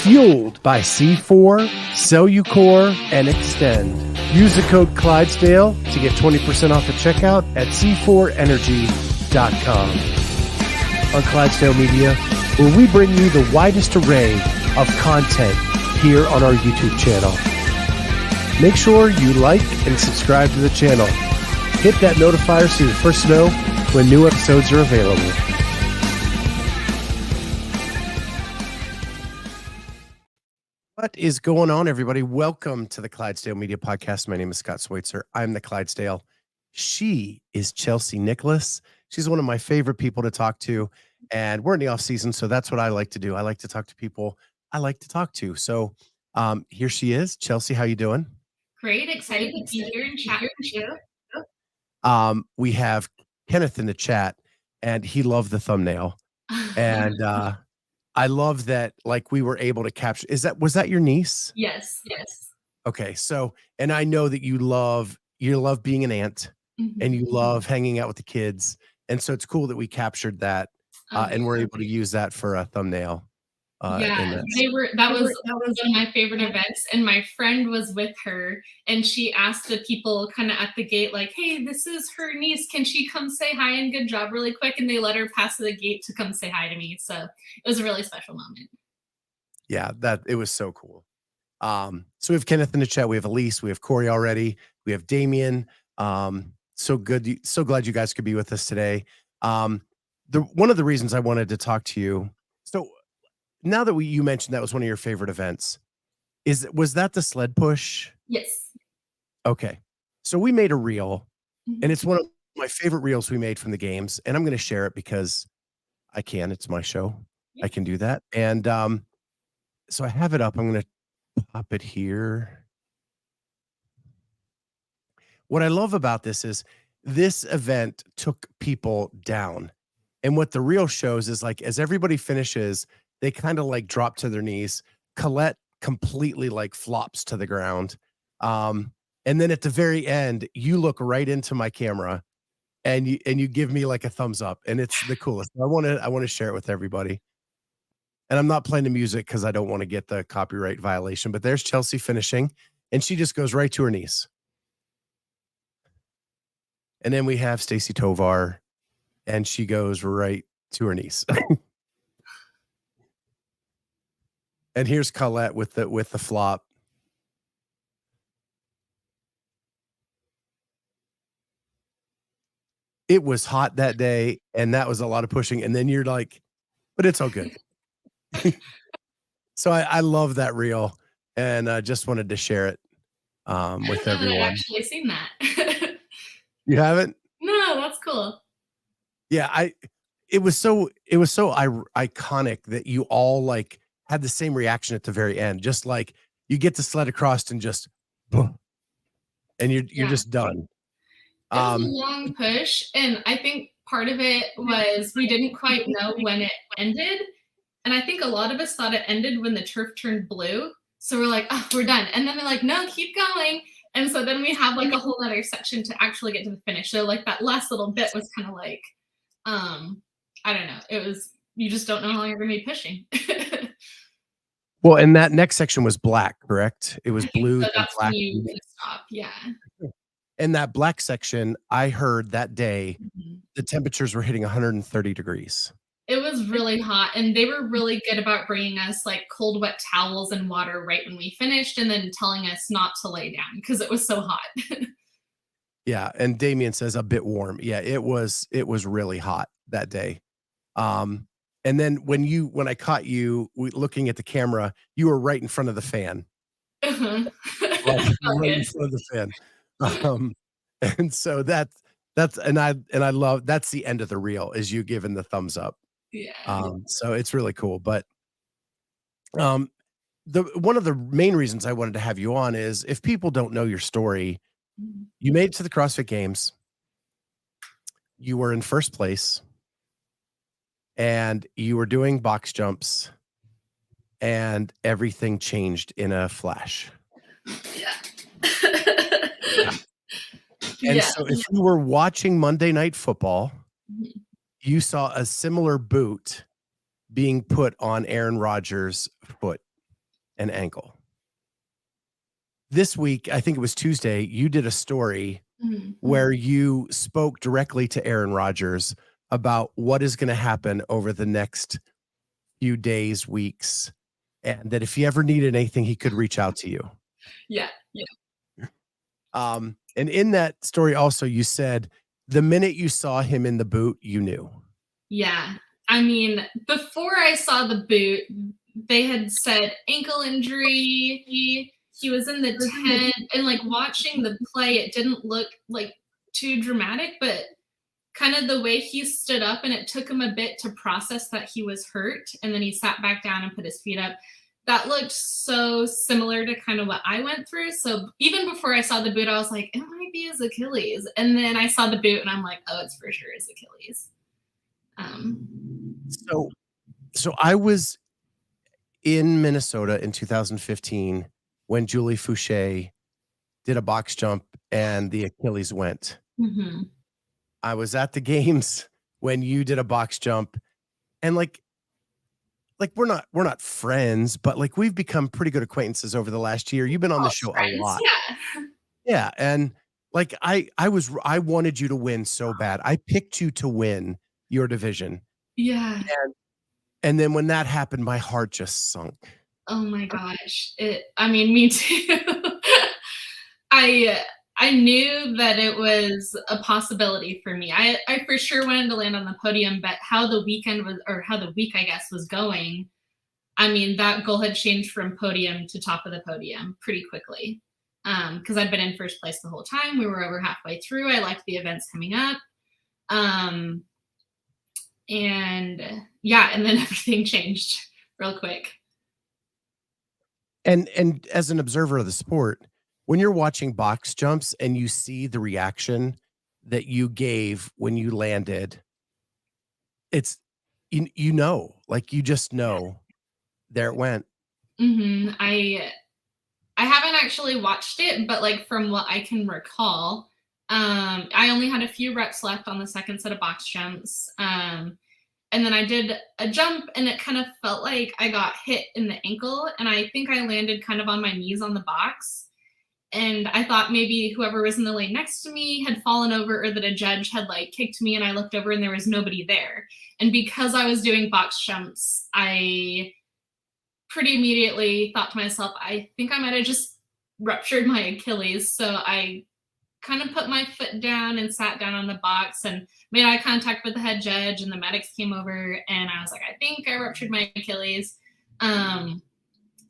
Fueled by C4, Cellucor, and Extend. Use the code Clydesdale to get 20% off at checkout at c4energy.com. On Clydesdale Media, where we bring you the widest array of content here on our YouTube channel. Make sure you like and subscribe to the channel. Hit that notifier so you're first to know when new episodes are available. What is going on, everybody? Welcome to the Clydesdale Media Podcast. My name is Scott Schweitzer. I'm the Clydesdale. She is Chelsea Nicholas. She's one of my favorite people to talk to, and we're in the off season, so that's what I like to do. I like to talk to people I like to talk to. So here she is. Chelsea, how you doing? Great. Excited to be here and chat with you. We have Kenneth in the chat, and he loved the thumbnail. And I love that, like, we were able to capture. Was that your niece? Yes. Okay. So, and I know that you love being an aunt, and you love hanging out with the kids. And so it's cool that we captured that, and we're able to use that for a thumbnail. That was one of my favorite events, and my friend was with her, and she asked the people kind of at the gate, like, hey, this is her niece, can she come say hi and good job really quick? And they let her pass the gate to come say hi to me. So it was a really special moment. Yeah, it was so cool. So we have Kenneth in the chat, we have Elise, we have Corey already, we have Damien. So good, so glad you guys could be with us today. One of the reasons I wanted to talk to you, so now that you mentioned that was one of your favorite events, was that the sled push? Yes. Okay. So we made a reel, and it's one of my favorite reels we made from the games, and I'm going to share it because I can. It's my show. I can do that. And so I have it up. I'm going to pop it here. What I love about this is this event took people down. And what the reel shows is, like, as everybody finishes, they kind of like drop to their knees. Colette completely like flops to the ground. And then at the very end, you look right into my camera and you give me like a thumbs up, and it's the coolest. I want to share it with everybody. And I'm not playing the music because I don't want to get the copyright violation, but there's Chelsea finishing, and she just goes right to her knees. And then we have Stacy Tovar, and she goes right to her knees. And here's Colette with the flop. It was hot that day, and that was a lot of pushing. And then you're like, but it's all good. So I love that reel, and I just wanted to share it with everyone. I've actually seen that. You haven't? No, that's cool. Yeah, it was so iconic that you all like had the same reaction at the very end. Just like you get the sled across and just, and you're just done. It was a long push, and I think part of it was we didn't quite know when it ended. And I think a lot of us thought it ended when the turf turned blue. So we're like, oh, we're done. And then they're like, no, keep going. And so then we have like a whole other section to actually get to the finish. So like that last little bit was kind of like, I don't know. It was, you just don't know how long you're going to be pushing. Well, and that next section was black, correct? It was blue so and black. You can stop. Yeah. And that black section, I heard that day, the temperatures were hitting 130 degrees. It was really hot, and they were really good about bringing us like cold, wet towels and water right when we finished, and then telling us not to lay down because it was so hot. Yeah, and Damien says a bit warm. Yeah, it was really hot that day. And then when I caught you looking at the camera, you were right in front of the fan. Right in front of the fan. And so that's I love that's the end of the reel, is you giving the thumbs up. Yeah. So it's really cool. But one of the main reasons I wanted to have you on is, if people don't know your story, you made it to the CrossFit Games. You were in first place, and you were doing box jumps, and everything changed in a flash. Yeah. And so if you were watching Monday Night Football, you saw a similar boot being put on Aaron Rodgers' foot. and ankle. This week, I think it was Tuesday, you did a story where you spoke directly to Aaron Rodgers about what is going to happen over the next few days, weeks, and that if he ever needed anything, he could reach out to you. Yeah. Yeah. And in that story also, you said the minute you saw him in the boot, you knew. Yeah. I mean, before I saw the boot, they had said ankle injury. He was in the tent, and like watching the play, it didn't look like too dramatic, but kind of the way he stood up, and it took him a bit to process that he was hurt, and then he sat back down and put his feet up. That looked so similar to kind of what I went through. So even before I saw the boot, I was like, it might be his Achilles. And then I saw the boot, and I'm like, oh, it's for sure his Achilles. So I was in Minnesota in 2015 when Julie Fouché did a box jump and the Achilles went. I was at the games when you did a box jump, and like we're not friends, but like we've become pretty good acquaintances over the last year. You've been on the show a lot. Yeah. Yeah, and like I wanted you to win so bad. I picked you to win your division. Yeah. And then when that happened, my heart just sunk. Oh my gosh. I mean, me too. I knew that it was a possibility for me. I for sure wanted to land on the podium, but how the weekend was, or how the week, I guess, was going, I mean, that goal had changed from podium to top of the podium pretty quickly. Because I'd been in first place the whole time. We were over halfway through. I liked the events coming up. And yeah, and then everything changed real quick. And as an observer of the sport, when you're watching box jumps and you see the reaction that you gave when you landed, it's you know, like you just know there it went. I haven't actually watched it, but like from what I can recall, I only had a few reps left on the second set of box jumps. And then I did a jump, and it kind of felt like I got hit in the ankle, and I think I landed kind of on my knees on the box. And I thought maybe whoever was in the lane next to me had fallen over, or that a judge had like kicked me, and I looked over and there was nobody there. And because I was doing box jumps, I pretty immediately thought to myself, I think I might have just ruptured my Achilles. So I kind of put my foot down and sat down on the box and made eye contact with the head judge, and the medics came over, and I was like, I think I ruptured my Achilles.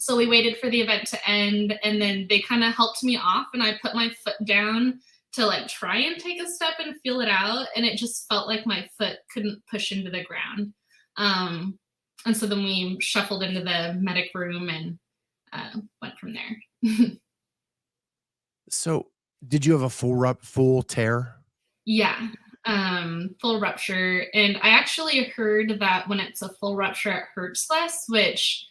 So we waited for the event to end, and then they kind of helped me off, and I put my foot down to like try and take a step and feel it out, and it just felt like my foot couldn't push into the ground. And so then we shuffled into the medic room and went from there. So did you have a full tear? Yeah, full rupture. And I actually heard that when it's a full rupture, it hurts less, which,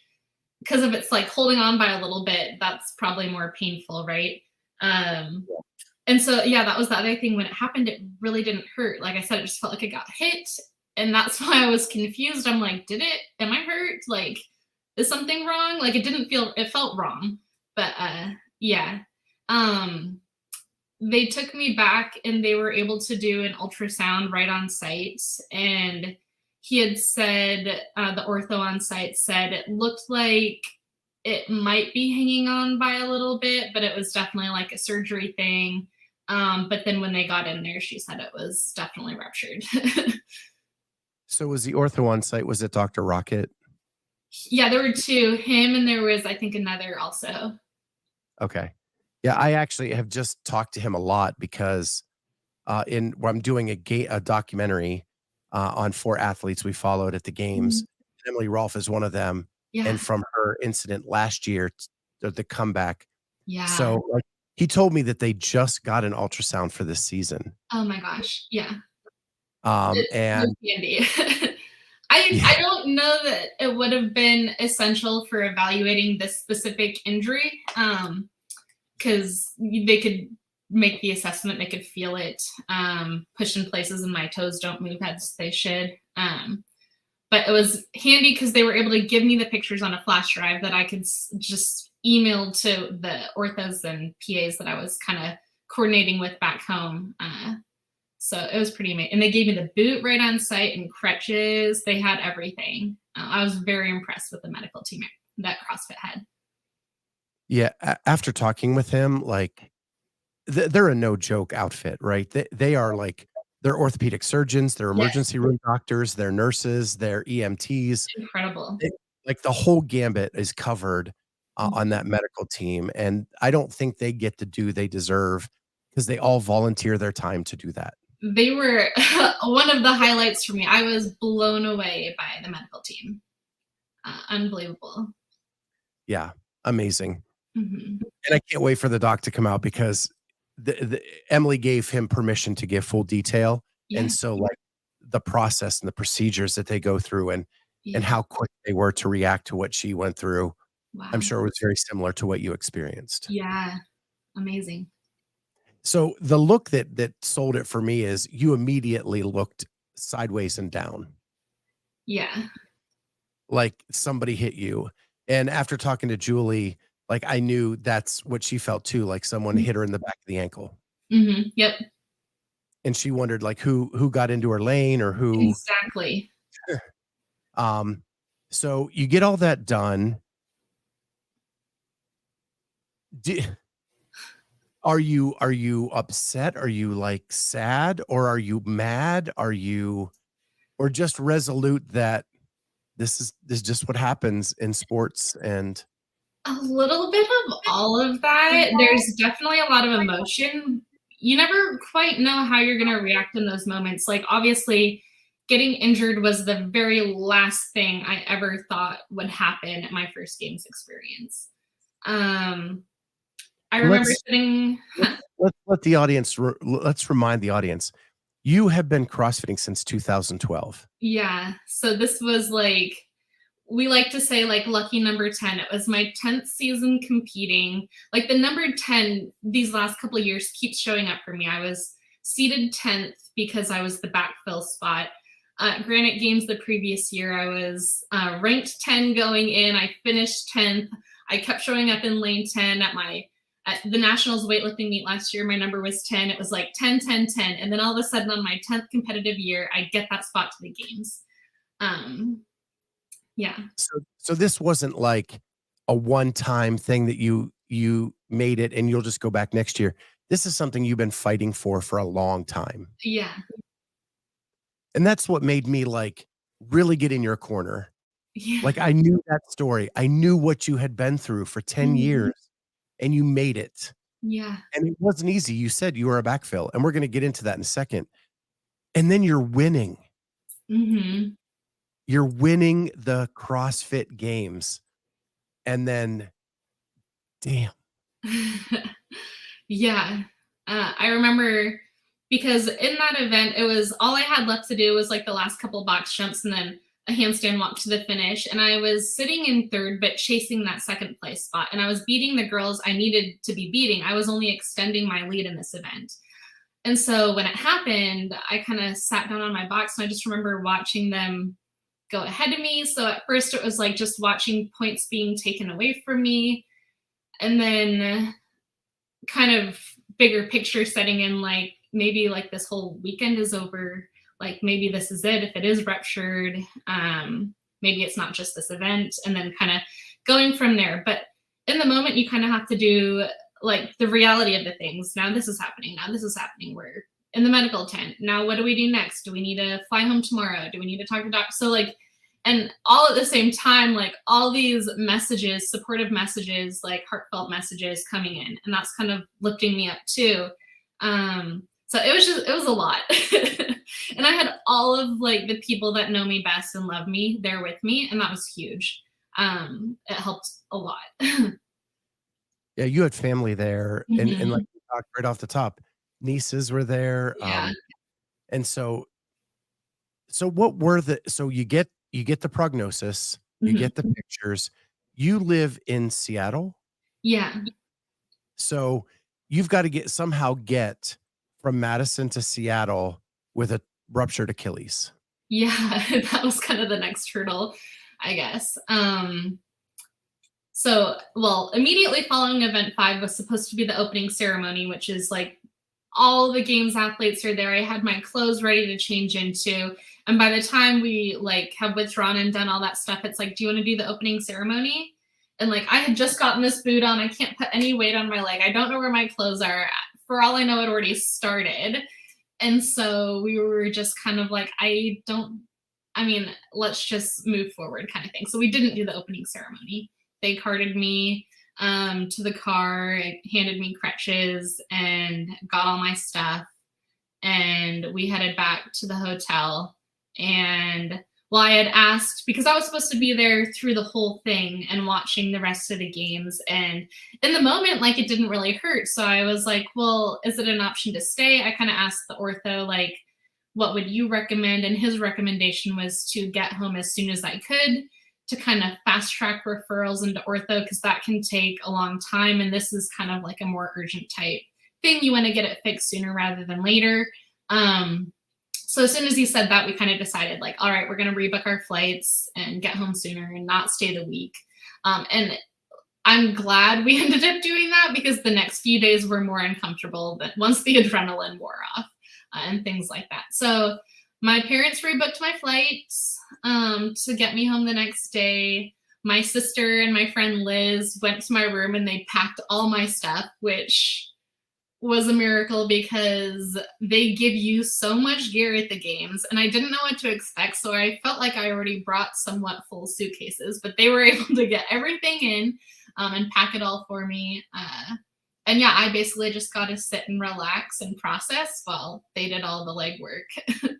because if it's like holding on by a little bit, that's probably more painful, right? And so, yeah, that was the other thing. When it happened, it really didn't hurt. Like I said, it just felt like it got hit. And that's why I was confused. I'm like, am I hurt? Like, is something wrong? Like, it felt wrong. But yeah. They took me back, and they were able to do an ultrasound right on site. And he had said, the ortho on site said it looked like it might be hanging on by a little bit, but it was definitely like a surgery thing. But then when they got in there, she said it was definitely ruptured. So was the ortho on site, was it Dr. Rocket? Yeah, there were two, him, and there was, I think, another also. Okay. Yeah, I actually have just talked to him a lot because where I'm doing a documentary on 4 athletes we followed at the games. Emily Rolfe is one of them. Yeah. And from her incident last year, the comeback. Yeah. So like, he told me that they just got an ultrasound for this season. Oh my gosh. Yeah. And I don't know that it would have been essential for evaluating this specific injury, because they could make the assessment, they could feel it, pushed in places, and my toes don't move as they should. but it was handy because they were able to give me the pictures on a flash drive that I could just email to the orthos and PAs that I was kind of coordinating with back home. So it was pretty amazing. And they gave me the boot right on site and crutches. They had everything. I was very impressed with the medical team that CrossFit had. Yeah, after talking with him, like they're a no joke outfit, right? They are like they're orthopedic surgeons, they're Yes, emergency room doctors, they're nurses, they're EMTs. incredible. Like the whole gambit is covered on Mhm. that medical team, and I don't think they get the due they deserve because they all volunteer their time to do that. They were one of the highlights for me. I was blown away by the medical team. Unbelievable. Yeah, amazing. Mhm. And I can't wait for the doc to come out because Emily gave him permission to give full detail, and Yeah, so, like, the process and the procedures that they go through and yeah. how quick they were to react to what she went through, I'm Wow. sure it was very similar to what you experienced. Yeah, amazing. So, the look that sold it for me is you immediately looked sideways and down, Yeah. like somebody hit you, and after talking to Julie, like, I knew that's what she felt too, like someone hit her in the back of the ankle. Mhm. Yep. And she wondered, like, who got into her lane or who Exactly. um, so you get all that done. Do are you upset? Are you, like, sad? Or are you mad? Are you or just resolute that this is just what happens in sports and A little bit of all of that. There's definitely a lot of emotion. You never quite know how you're gonna react in those moments. Like, obviously, getting injured was the very last thing I ever thought would happen at my first games experience. Um, I remember let's sitting. let's let the audience let's remind the audience, you have been CrossFitting since 2012. Yeah, so this was like, we like to say, like, lucky number 10. It was my 10th season competing. Like, the number 10 these last couple of years keeps showing up for me. I was seated 10th because I was the backfill spot. Granite Games the previous year, I was ranked 10 going in. I finished 10th. I kept showing up in lane 10 at the nationals weightlifting meet last year. My number was 10. It was like 10, 10, 10. And then all of a sudden on my 10th competitive year, I get that spot to the games. Um, yeah. So this wasn't like a one-time thing that you made it and you'll just go back next year. This is something you've been fighting for a long time. Yeah. And that's what made me, like, really get in your corner. Yeah. Like, I knew that story. I knew what you had been through for 10 Mhm. years, and you made it. Yeah. And it wasn't easy. You said you were a backfill, and we're gonna get into that in a second. And then you're winning. Mhm. You're winning the CrossFit Games, and then, damn. Yeah. I remember because in that event, it was all I had left to do was like the last couple box jumps and then a handstand walk to the finish. And I was sitting in third, but chasing that second place spot. And I was beating the girls I needed to be beating. I was only extending my lead in this event. And so when it happened, I kind of sat down on my box and I just remember watching them go ahead of me. So at first it was like just watching points being taken away from me. And then kind of bigger picture setting in, like, maybe like this whole weekend is over, like maybe this is it if it is ruptured. Maybe it's not just this event, and then kind of going from there. But in the moment you kind of have to do like the reality of the things. Now this is happening, now this is happening, we're in the medical tent now, what do we do next? Do we need to fly home tomorrow? Do we need to talk to doc? So like, and all at the same time, like all these messages, supportive messages, like heartfelt messages coming in, and that's kind of lifting me up too. So it was a lot. And I had all of like the people that know me best and love me there with me, and that was huge. It helped a lot. Yeah, you had family there, and like Mhm. we talked right off the top, nieces were there, Yeah. and so what were the so you get the prognosis, you Mhm. get the pictures. You live in Seattle, Yeah. so you've gotta somehow get from Madison to Seattle with a ruptured Achilles. Yeah, that was kind of the next hurdle, I guess. So, well, immediately following event 5 was supposed to be the opening ceremony, which is like all the games athletes are there. I had my clothes ready to change into. And by the time we like have withdrawn and done all that stuff, it's like, do you want to do the opening ceremony? And like, I had just gotten this boot on. I can't put any weight on my leg. I don't know where my clothes are. For all I know, it already started. And so we were just kind of like, I mean, let's just move forward kind of thing. So we didn't do the opening ceremony. They carted me to the car, handed me crutches, and got all my stuff. And we headed back to the hotel. And well, I had asked because I was supposed to be there through the whole thing and watching the rest of the games. And in the moment, like it didn't really hurt. So I was like, well, is it an option to stay? I kind of asked the ortho, like, what would you recommend? And his recommendation was to get home as soon as I could to kind of fast track referrals into ortho because that can take a long time. And this is kind of like a more urgent type thing. You want to get it fixed sooner rather than later. So as soon as he said that, we kind of decided like, all right, we're going to rebook our flights and get home sooner and not stay the week. And I'm glad we ended up doing that because the next few days were more uncomfortable than once the adrenaline wore off and things like that. So my parents rebooked my flights to get me home the next day. My sister and my friend Liz went to my room and they packed all my stuff, which was a miracle because they give you so much gear at the games and I didn't know what to expect. So I felt like I already brought somewhat full suitcases, but they were able to get everything in and pack it all for me. And yeah, I basically just got to sit and relax and process while they did all the legwork.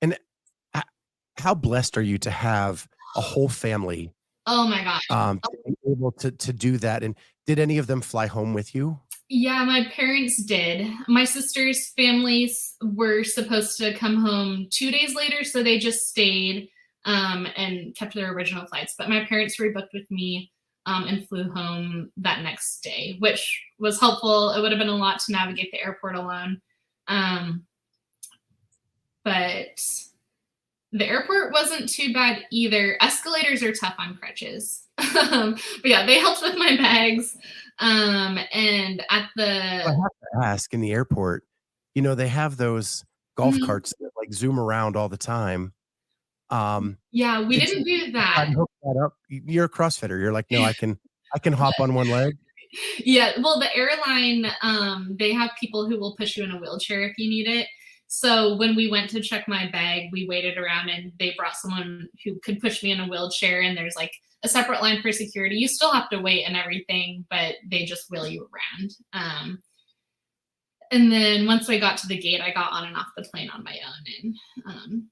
And how blessed are you to have a whole family Oh my gosh. to be able to do that? And did any of them fly home with you? Yeah, my parents did. My sister's families were supposed to come home 2 days later, so they just stayed and kept their original flights. But my parents rebooked with me and flew home that next day, which was helpful. It would have been a lot to navigate the airport alone. But the airport wasn't too bad either. Escalators are tough on crutches. But yeah, they helped with my bags. And at I the have to ask, in the airport, they have those golf Mhm. carts that like zoom around all the time. Yeah, we Did didn't you do try that. to hook that up? You're a CrossFitter. You're like, no, I can hop on one leg. Yeah, well, the airline, they have people who will push you in a wheelchair if you need it. So when we went to check my bag, we waited around and they brought someone who could push me in a wheelchair. And there's like a separate line for security. You still have to wait and everything, but they just wheel you around. And then once I got to the gate, I got on and off the plane on my own. And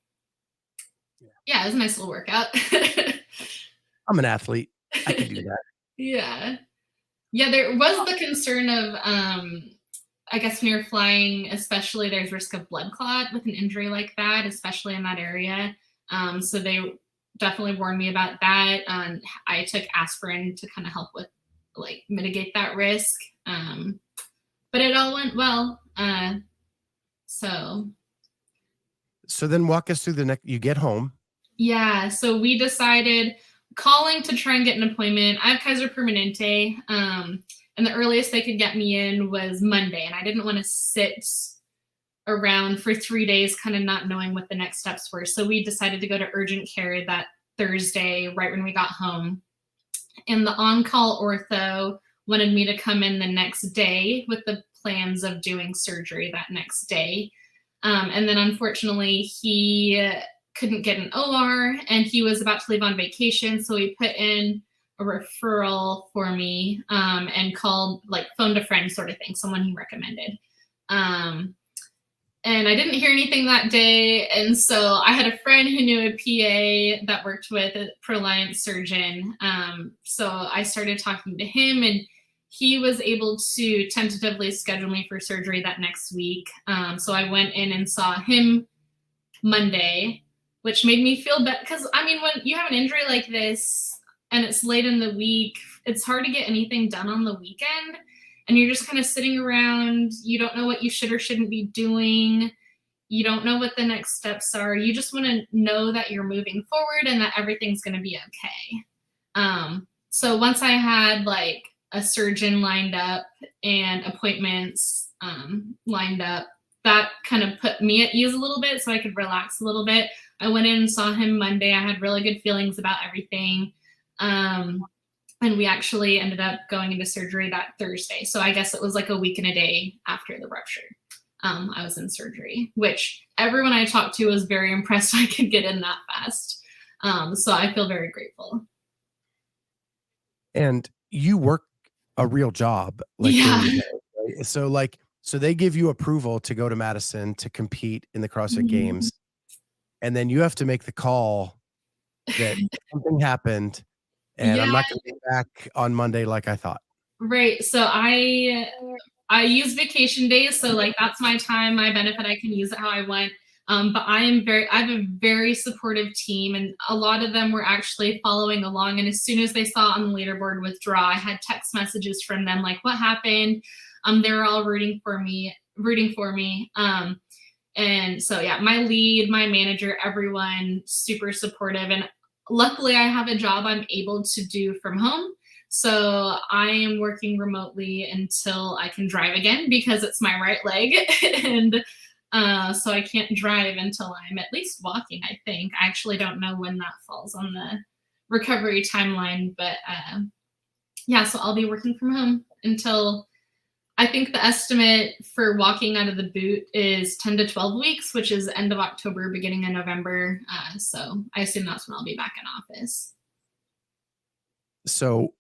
yeah, it was a nice little workout. I'm an athlete. I could do that. Yeah. Yeah, there was the concern of I guess when you're flying, especially there's risk of blood clot with an injury like that, especially in that area. So they definitely warned me about that. I took aspirin to kind of help with like mitigate that risk. But it all went well. So So then walk us through the next, you get home. yeah, so we decided calling to try and get an appointment. I have Kaiser Permanente, and the earliest they could get me in was Monday, and I didn't want to sit around for 3 days, kind of not knowing what the next steps were. So we decided to go to urgent care that Thursday, right when we got home. And the on-call ortho wanted me to come in the next day with the plans of doing surgery that next day. And then unfortunately, he couldn't get an OR and he was about to leave on vacation. So he put in a referral for me and called, like, phoned a friend sort of thing, someone he recommended. And I didn't hear anything that day. And so I had a friend who knew a PA that worked with a Proliant surgeon. So I started talking to him and he was able to tentatively schedule me for surgery that next week. So I went in and saw him Monday, which made me feel better. Because, I mean, when you have an injury like this and it's late in the week, it's hard to get anything done on the weekend. And you're just kind of sitting around. You don't know what you should or shouldn't be doing. you don't know what the next steps are. You just want to know that you're moving forward and that everything's going to be okay. So once I had like a surgeon lined up and appointments lined up, that kind of put me at ease a little bit so I could relax a little bit. I went in and saw him Monday. I had really good feelings about everything. And we actually ended up going into surgery that Thursday. So I guess it was like a week and a day after the rupture. I was in surgery, which everyone I talked to was very impressed I could get in that fast. So I feel very grateful. And you work a real job like during the day, right? So they give you approval to go to Madison to compete in the CrossFit Games. And then you have to make the call that something happened and I'm not going to be back on Monday like I thought. Right. So I use vacation days. So like that's my time, my benefit. I can use it how I want. But I have a very supportive team, and a lot of them were actually following along. And as soon as they saw on the leaderboard withdraw, I had text messages from them like, "What happened?" They were all rooting for me. And so yeah, my lead, my manager, everyone super supportive. And luckily, I have a job I'm able to do from home. So I am working remotely until I can drive again because it's my right leg. And so I can't drive until I'm at least walking, I think. I actually don't know when that falls on the recovery timeline, but yeah, so I'll be working from home until I think the estimate for walking out of the boot is 10 to 12 weeks, which is end of October, beginning of November. So I assume that's when I'll be back in office. So,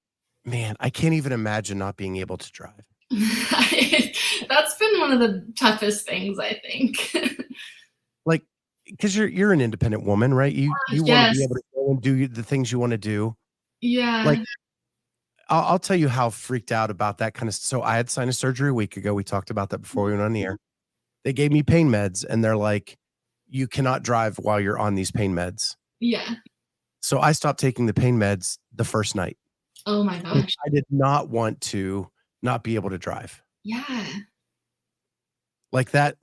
man, I can't even imagine not being able to drive. That's been one of the toughest things, I think. Like, because you're an independent woman, right? You want to be able to go and do the things you want to do. Yeah. Like, I'll tell you how freaked out about that kind of. So I had sinus surgery a week ago. We talked about that before we went on the air. They gave me pain meds, and they're like, "You cannot drive while you're on these pain meds." Yeah. So I stopped taking the pain meds the first night. Oh my gosh. I did not want to not be able to drive. Yeah. Like that.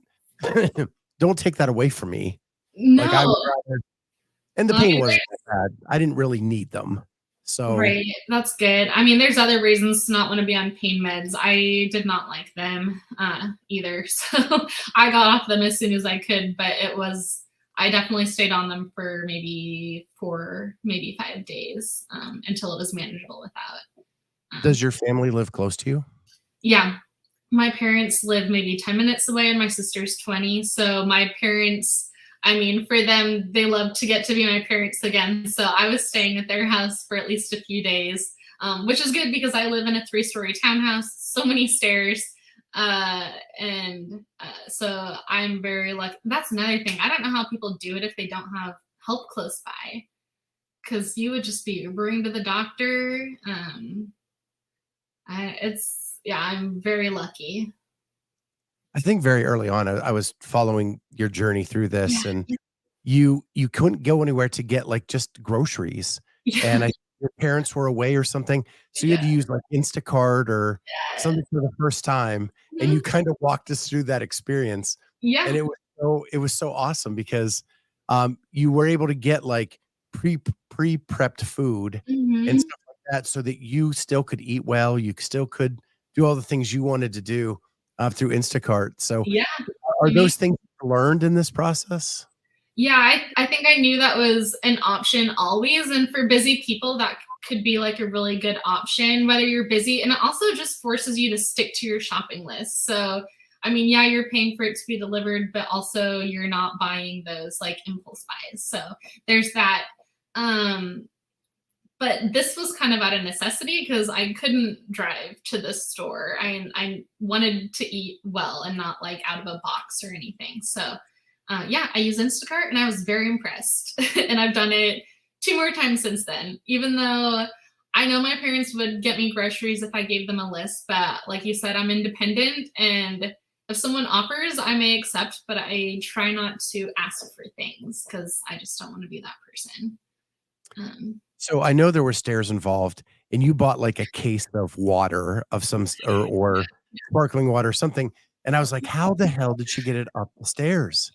Don't take that away from me. No. Like I would rather, and the pain wasn't that bad. I didn't really need them. So right. That's good. I mean, there's other reasons to not want to be on pain meds. I did not like them either. So I got off them as soon as I could, but I definitely stayed on them for maybe 4, maybe 5 days until it was manageable without. Does your family live close to you? Yeah. My parents live maybe 10 minutes away and my sister's 20. So my parents, I mean, for them, they love to get to be my parents again. So I was staying at their house for at least a few days, which is good because I live in a 3-story townhouse, so many stairs. So I'm very lucky. That's another thing. I don't know how people do it if they don't have help close by, because you would just be Ubering to the doctor. I'm very lucky. I think very early on, I was following your journey through this, and you couldn't go anywhere to get like just groceries, and your parents were away or something, so you had to use like Instacart or something for the first time, and you kind of walked us through that experience. And it was so awesome because you were able to get like pre-prepped food and stuff like that, so that you still could eat well, you still could do all the things you wanted to do through Instacart. So are those things learned in this process? Yeah, I think I knew that was an option always. And for busy people, that could be like a really good option, whether you're busy. And it also just forces you to stick to your shopping list. So, I mean, yeah, you're paying for it to be delivered, but also you're not buying those like impulse buys. So there's that. But this was kind of out of necessity because I couldn't drive to the store. I wanted to eat well and not like out of a box or anything. So I use Instacart and I was very impressed. And I've done it 2 more times since then, even though I know my parents would get me groceries if I gave them a list. But like you said, I'm independent, and if someone offers, I may accept, but I try not to ask for things because I just don't want to be that person. So I know there were stairs involved, and you bought like a case of water of some or sparkling water or something. And I was like, how the hell did she get it up the stairs?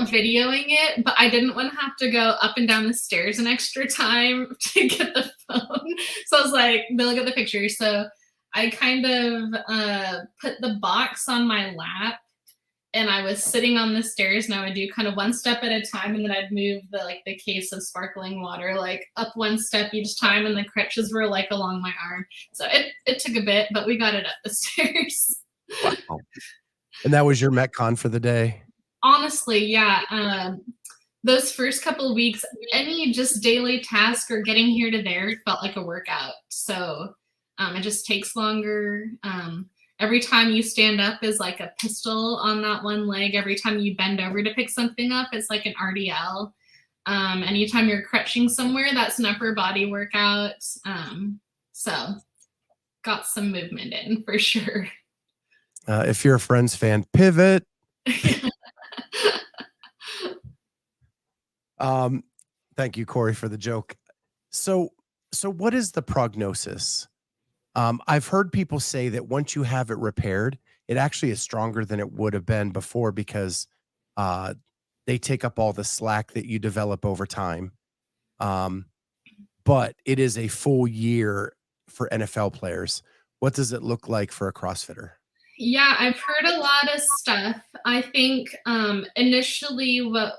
out videoing it, but I didn't want to have to go up and down the stairs an extra time to get the phone. So I was like, they'll get the picture. So I kind of put the box on my lap and I was sitting on the stairs and I would do kind of one step at a time and then I'd move the case of sparkling water like up one step each time and the crutches were like along my arm. So it took a bit, but we got it up the stairs. Wow. And that was your Metcon for the day? Honestly, yeah. Those first couple of weeks, any just daily task or getting here to there felt like a workout. So it just takes longer. Every time you stand up is like a pistol on that one leg. Every time you bend over to pick something up, it's like an RDL. Anytime you're crutching somewhere, that's an upper body workout. So got some movement in for sure. If you're a Friends fan, pivot. Thank you, Corey, for the joke. So what is the prognosis? I've heard people say that once you have it repaired, it actually is stronger than it would have been before because they take up all the slack that you develop over time. But it is a full year for NFL players. What does it look like for a CrossFitter? Yeah, I've heard a lot of stuff. I think initially what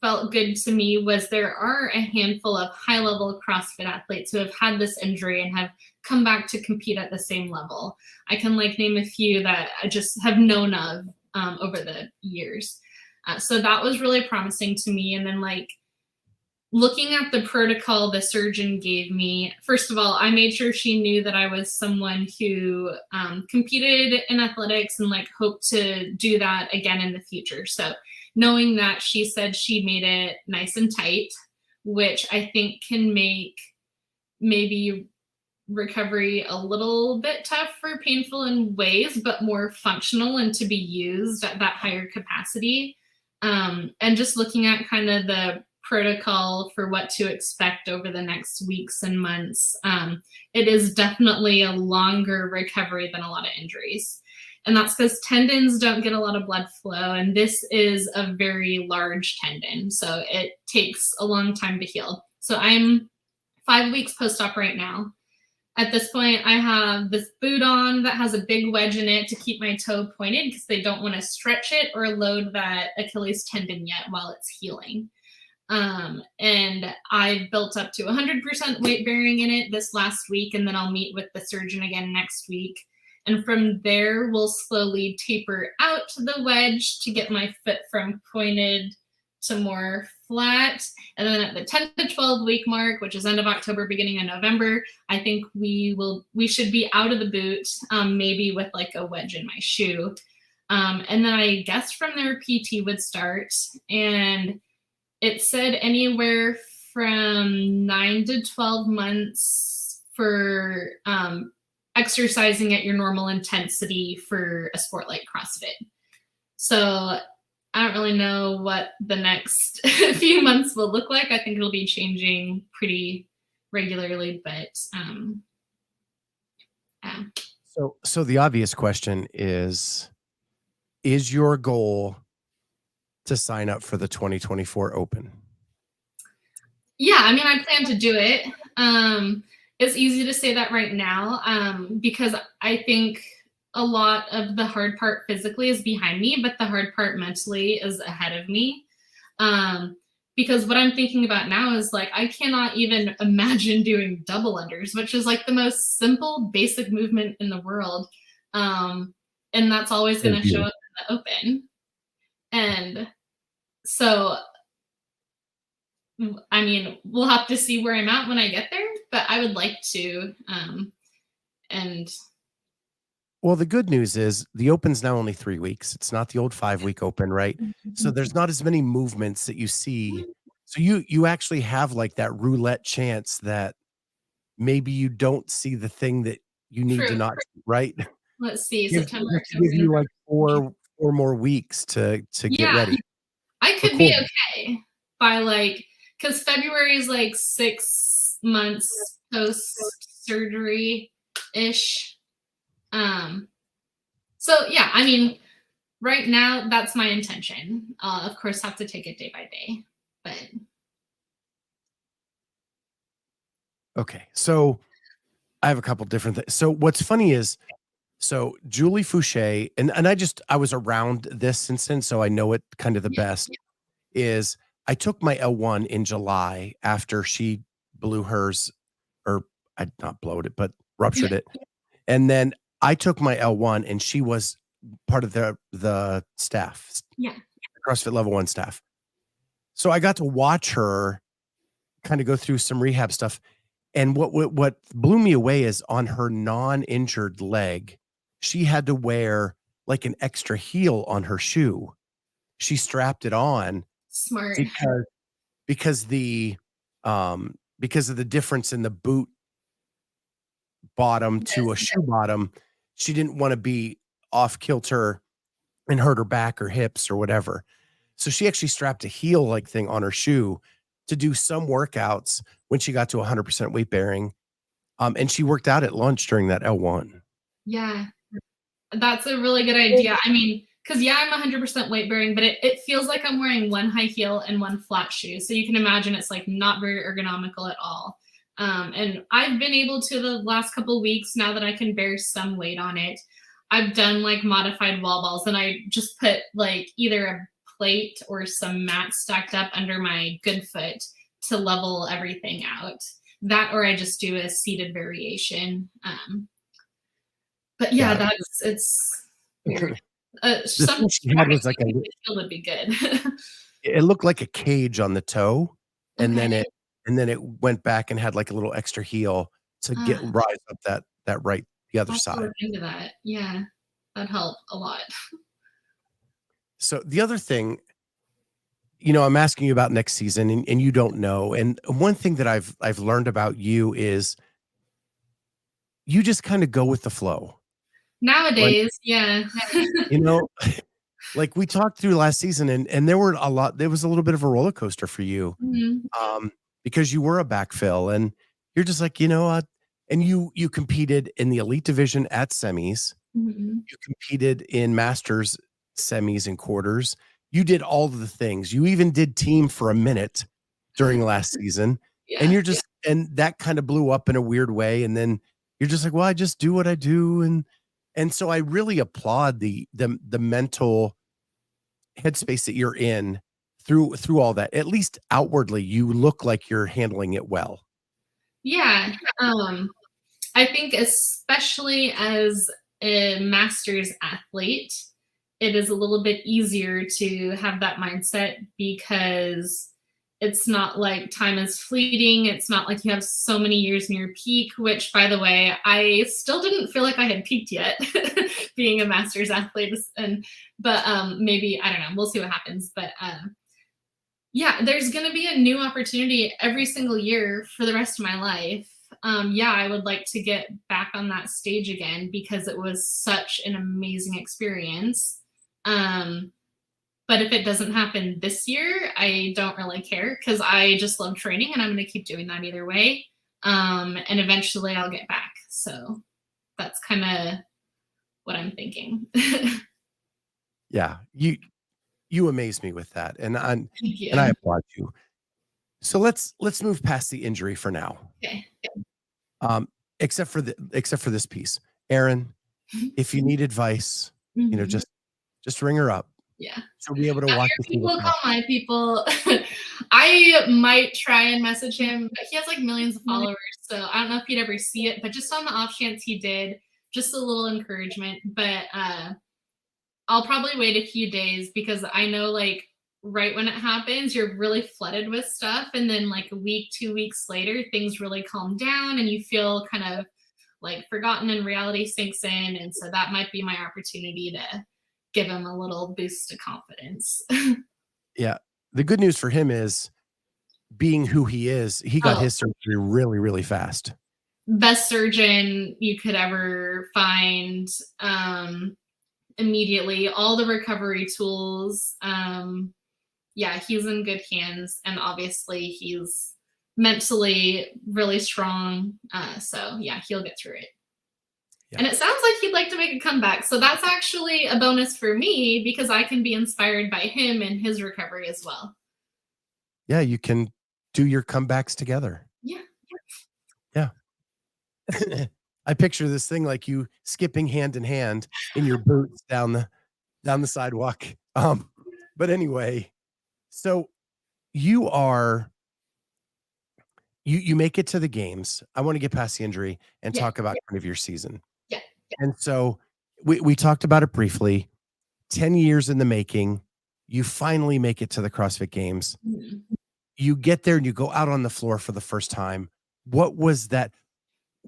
felt good to me was there are a handful of high-level CrossFit athletes who have had this injury and have come back to compete at the same level. I can name a few that I just have known of over the years. So that was really promising to me. And then looking at the protocol the surgeon gave me, first of all, I made sure she knew that I was someone who competed in athletics and hoped to do that again in the future. So knowing that, she said she made it nice and tight, which I think can make maybe recovery a little bit tough or painful in ways, but more functional and to be used at that higher capacity. And just looking at kind of the protocol for what to expect over the next weeks and months, it is definitely a longer recovery than a lot of injuries. And that's because tendons don't get a lot of blood flow. And this is a very large tendon. So it takes a long time to heal. So I'm 5 weeks post-op right now. At this point, I have this boot on that has a big wedge in it to keep my toe pointed because they don't want to stretch it or load that Achilles tendon yet while it's healing. And I've built up to 100% weight bearing in it this last week, and then I'll meet with the surgeon again next week. And from there, we'll slowly taper out the wedge to get my foot from pointed to more flat. And then at the 10 to 12 week mark, which is end of October, beginning of November, I think we should be out of the boot, maybe with a wedge in my shoe. And then I guess from there, PT would start. And it said anywhere from 9 to 12 months for exercising at your normal intensity for a sport like CrossFit. So I don't really know what the next few months will look like. I think it'll be changing pretty regularly, but yeah. So the obvious question is your goal to sign up for the 2024 Open? Yeah, I mean, I plan to do it. It's easy to say that right now because I think a lot of the hard part physically is behind me, but the hard part mentally is ahead of me. Because what I'm thinking about now is I cannot even imagine doing double unders, which is the most simple, basic movement in the world. And that's always going to show up in the Open. And so, I mean, we'll have to see where I'm at when I get there, but I would like to. Well, the good news is the Open's now only 3 weeks. It's not the old 5-week Open, right? So there's not as many movements that you see. So you actually have that roulette chance that maybe you don't see the thing that you need to not, right? Let's see, Give September. you 4 more weeks to get ready. I could be okay by because February is 6 months post surgery ish. So yeah, I mean, Right now, that's my intention. Of course, have to take it day by day, but Okay. So I have a couple different things. So what's funny is, so Julie Fouché, and I was around this instance, so I know it kind of the yeah, best, is I took my L1 in July after she blew hers, or I not blowed it, but yeah, ruptured it. And then I took my L1 and she was part of the staff, yeah. CrossFit Level 1 staff. So I got to watch her kind of go through some rehab stuff. And what blew me away is on her non-injured leg, she had to wear like an extra heel on her shoe. She strapped it on Smart. because because of the difference in the boot bottom to a Yes. shoe bottom. She didn't want to be off kilter and hurt her back or hips or whatever. So she actually strapped a heel like thing on her shoe to do some workouts when she got to 100% weight bearing. And she worked out at lunch during that L1. Yeah. That's a really good idea. I mean, because yeah, I'm 100% weight bearing, but it feels like I'm wearing one high heel and one flat shoe. So you can imagine it's like not very ergonomical at all. And I've been able to the last couple weeks now that I can bear some weight on it. I've done like modified wall balls, and I just put like either a plate or some mats stacked up under my good foot to level everything out. That, or I just do a seated variation. But yeah, Yeah. that's it's weird. The Some thing she had was like practicing the heel would be good. it looked like a cage on the toe, and Okay. then it went back and had like a little extra heel to get Ah, rise up that right the other I'll have to side. look into that. Yeah, that'd help a lot. So the other thing, I'm asking you about next season and you don't know. And one thing that I've learned about you is you just kind of go with the flow. Like, Nowadays, yeah. you know, like we talked through last season and there was a little bit of a roller coaster for you. Mhm, Um, because you were a backfill and you're just like, and you competed in the elite division at semis. mhm. You competed in masters semis and quarters. You did all of the things. You even did team for a minute during last season. And Yeah. you're just and that kind of blew up in a weird way. And then you're just like, well, I just do what I do. And so I really applaud the mental headspace that you're in through all that. At least outwardly, you look like you're handling it well. Yeah, I think especially as a master's athlete, it is a little bit easier to have that mindset because it's not like time is fleeting. It's not like you have so many years in your peak, which, by the way, I still didn't feel like I had peaked yet, being a master's athlete. But maybe I don't know. We'll see what happens. But yeah, there's going to be a new opportunity every single year for the rest of my life. Yeah, I would like to get back on that stage again because it was such an amazing experience. Um, but if it doesn't happen this year, I don't really care because I just love training and I'm going to keep doing that either way. And eventually I'll get back. So that's kind of what I'm thinking. Thank Yeah. You amaze me with that. And I you. applaud you. So let's move past the injury for now. Okay. Um, except for this piece. Aaron, if you need advice, Mhm. just ring her up. Yeah. She'll be able to walk you through the People call process. my people. I might try and message him, but he has like millions of followers, so I don't know if he'd ever see it. But just on the off chance he did, just a little encouragement. But I'll probably wait a few days because I know like right when it happens, you're really flooded with stuff, and then like a week, 2 weeks later, things really calm down, and you feel kind of like forgotten, and reality sinks in, and so that might be my opportunity to give him a little boost of confidence. Yeah. The good news for him is being who he is, he got Oh, his surgery really, really fast. best surgeon you could ever find. Um, Immediately, all the recovery tools. Yeah, he's in good hands, and obviously he's mentally really strong. So yeah, he'll get through it. Yeah. And it sounds like he'd like to make a comeback. So that's actually a bonus for me because I can be inspired by him and his recovery as well. Yeah, you can do your comebacks together. Yeah. Yeah. I picture this thing like you skipping hand in hand in your boots down the sidewalk. But anyway, so you are you make it to the games. I want to get past the injury and Yeah. talk about kind of your season. Yeah. And so we talked about it briefly. 10 years in the making. You finally make it to the CrossFit Games. Mhm. You get there and you go out on the floor for the first time. What was that?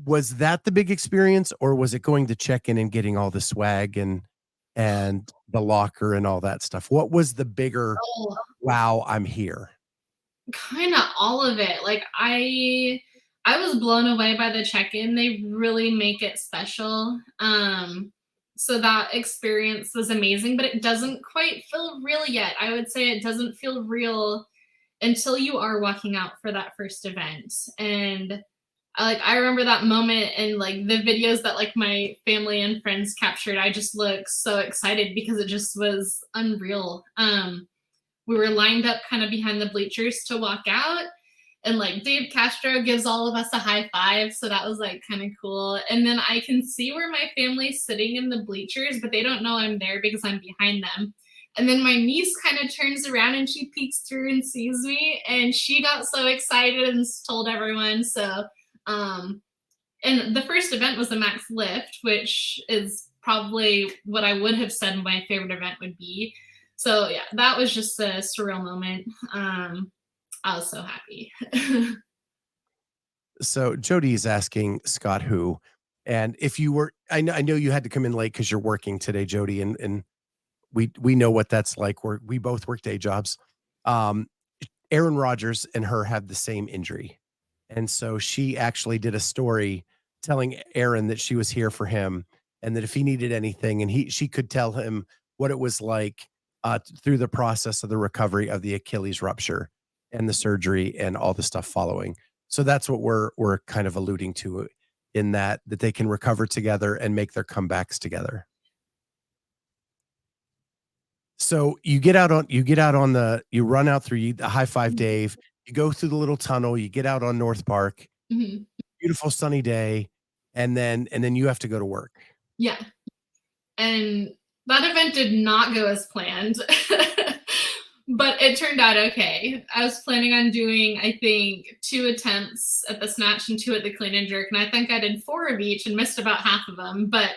Was that the big experience, or was it going to check in and getting all the swag and the locker and all that stuff? What was the bigger, Oh, "Wow, I'm here"? kind of all of it. Like I was blown away by the check-in. They really make it special. So that experience was amazing, but it doesn't quite feel real yet. I would say it doesn't feel real until you are walking out for that first event. And I remember that moment and like the videos that like my family and friends captured. I just looked so excited because it just was unreal. We were lined up kind of behind the bleachers to walk out, and like Dave Castro gives all of us a high five, so that was like kind of cool. And then I can see where my family's sitting in the bleachers, but they don't know I'm there because I'm behind them. And then my niece kind of turns around and she peeks through and sees me, and she got so excited and told everyone. So um and the first event was a max lift, which is probably what I would have said my favorite event would be. So yeah, that was just a surreal moment. I was so happy. So Jody is asking Scott who, and if you were, I know you had to come in late because you're working today, Jody, and we know what that's like. We both work day jobs. Um, Aaron Rodgers and her had the same injury, and so she actually did a story telling Aaron that she was here for him, and that if he needed anything, and she could tell him what it was like through the process of the recovery of the Achilles rupture and the surgery and all the stuff following. So that's what we're kind of alluding to in that they can recover together and make their comebacks together. So you get out on the you run out through the high five Dave, you go through the little tunnel, you get out on North Park, Mhm. beautiful sunny day, and then you have to go to work. Yeah. And that event did not go as planned, but it turned out okay. I was planning on doing, I think, 2 attempts at the snatch and 2 at the clean and jerk. And I think I did 4 of each and missed about half of them. But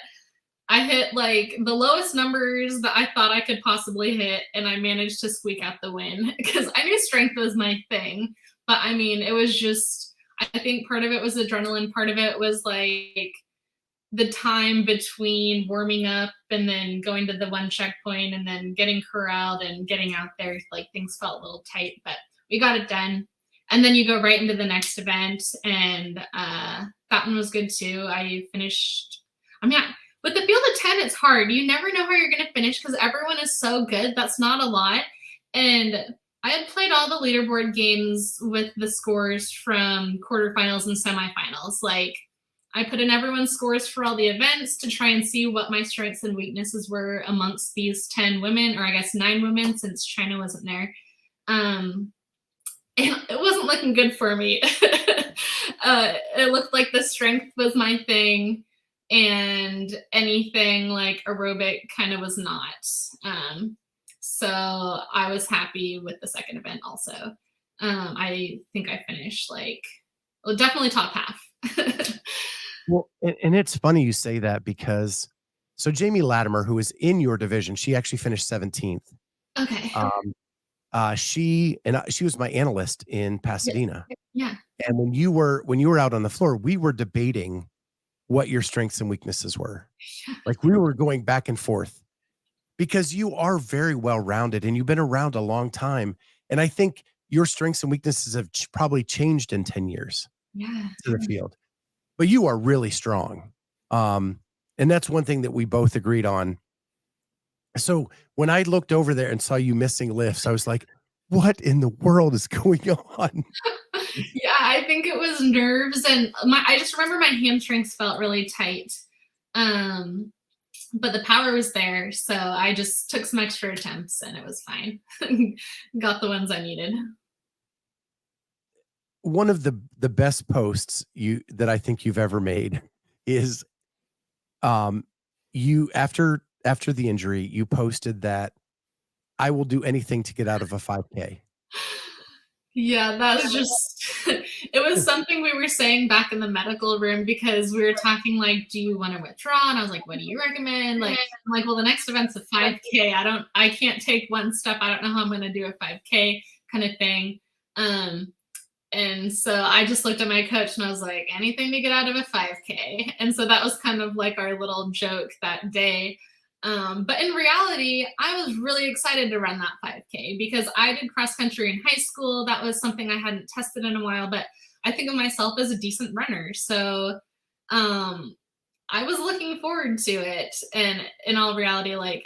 I hit like the lowest numbers that I thought I could possibly hit, and I managed to squeak out the win because I knew strength was my thing. But I mean, it was just, I think part of it was adrenaline, part of it was like the time between warming up and then going to the one checkpoint and then getting corralled and getting out there. Like things felt a little tight, but we got it done. And then you go right into the next event, and that one was good too. I finished. I mean, with the field of 10, it's hard. You never know how you're going to finish because everyone is so good. That's not a lot. And I had played all the leaderboard games with the scores from quarterfinals and semifinals. Like I put in everyone's scores for all the events to try and see what my strengths and weaknesses were amongst these 10 women, or I guess 9 women since China wasn't there. And it wasn't looking good for me. It looked like the strength was my thing, and anything like aerobic kind of was not. So I was happy with the second event also. I think I finished like, well, definitely top half. Well, and it's funny you say that because so Jamie Latimer, who is in your division, she actually finished 17th. Okay. Um, she was my analyst in Yeah. Pasadena. Yeah. And when you were out on the floor, we were debating what your strengths and weaknesses were. Like we were going back and forth because you are very well rounded and you've been around a long time. And I think your strengths and weaknesses have probably changed in 10 years Yeah. to the field, but you are really strong. And that's one thing that we both agreed on. So when I looked over there and saw you missing lifts, I was like, what in the world is going on? Yeah, I think it was nerves, and I just remember my hamstrings felt really tight. Um, but the power was there, so I just took some extra attempts and it was fine. Got the ones I needed. One of the best posts that I think you've ever made is um you after the injury, you posted that I will do anything to get out of a 5K. Yeah, that's just it was something we were saying back in the medical room because we were talking like, do you want to withdraw? And I was like, what do you recommend? Like, I'm like, well, the next event's a 5K. I can't take one step. I don't know how I'm gonna do a 5K kind of thing. Um, and so I just looked at my coach and I was like, anything to get out of a 5K. And so that was kind of like our little joke that day. But in reality, I was really excited to run that 5K because I did cross country in high school. That was something I hadn't tested in a while, but I think of myself as a decent runner. So um, I was looking forward to it. And in all reality, like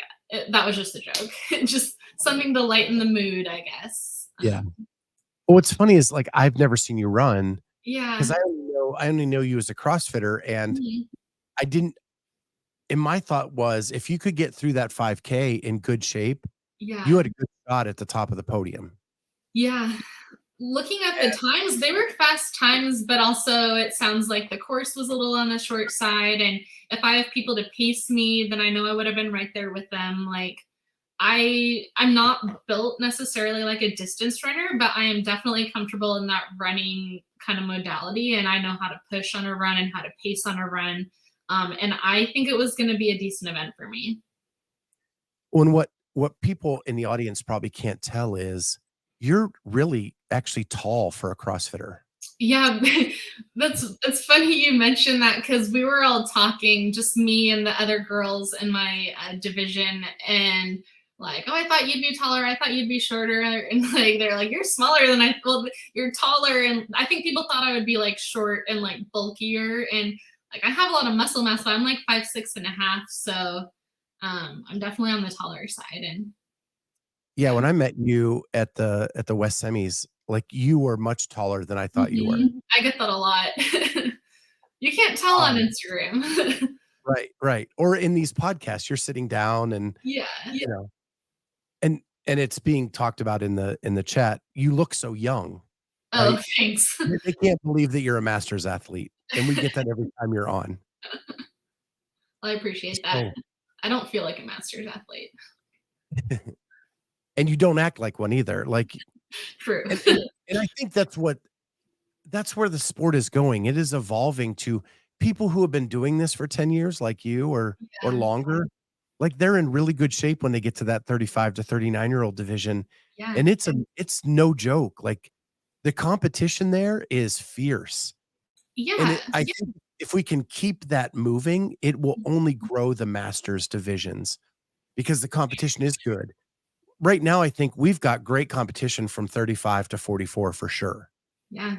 that was just a joke, just something to lighten the mood, I guess. Yeah. Well, what's funny is like I've never seen you run because Yeah. I only know you as a CrossFitter, and Mhm. I didn't. And my thought was, if you could get through that 5K in good shape, you Yeah. had a good shot at the top of the podium. Yeah. Looking at the And times, they were fast times, but also it sounds like the course was a little on the short side. And if I have people to pace me, then I know I would have been right there with them. Like I'm not built necessarily like a distance runner, but I am definitely comfortable in that running kind of modality. And I know how to push on a run and how to pace on a run. And I think it was going to be a decent event for me. when what people in the audience probably can't tell is you're really actually tall for a CrossFitter. Yeah, that's funny you mentioned that because we were all talking, just me and the other girls in my division, and like, oh, I thought you'd be taller. I thought you'd be shorter, and like they're like, you're smaller than I. Well, you're taller, and I think people thought I would be like short and like bulkier, and like I have a lot of muscle mass, but I'm like 5'6.5", so I'm definitely on the taller side, and Yeah, yeah. when I met you at the West Semis, like you were much taller than I thought you were. I get that a lot. You can't tell on Um, Instagram. right, right. Or in these podcasts, you're sitting down and Yeah. you know, and it's being talked about in the chat. You look so young, Oh, right? thanks. They can't believe that you're a masters athlete, and we get that every time you're on. I appreciate that. So, I don't feel like a master's athlete. and you don't act like one either. Like, True. and and I think that's where the sport is going. It is evolving to people who have been doing this for 10 years, like you, or Yeah. longer. Like they're in really good shape when they get to that 35 to 39-year-old division. Yeah. And it's no joke. Like the competition there is fierce. And Yeah. I think if we can keep that moving, it will only grow the masters divisions because the competition is good. Right now, I think we've got great competition from 35 to 44 for sure. Yeah.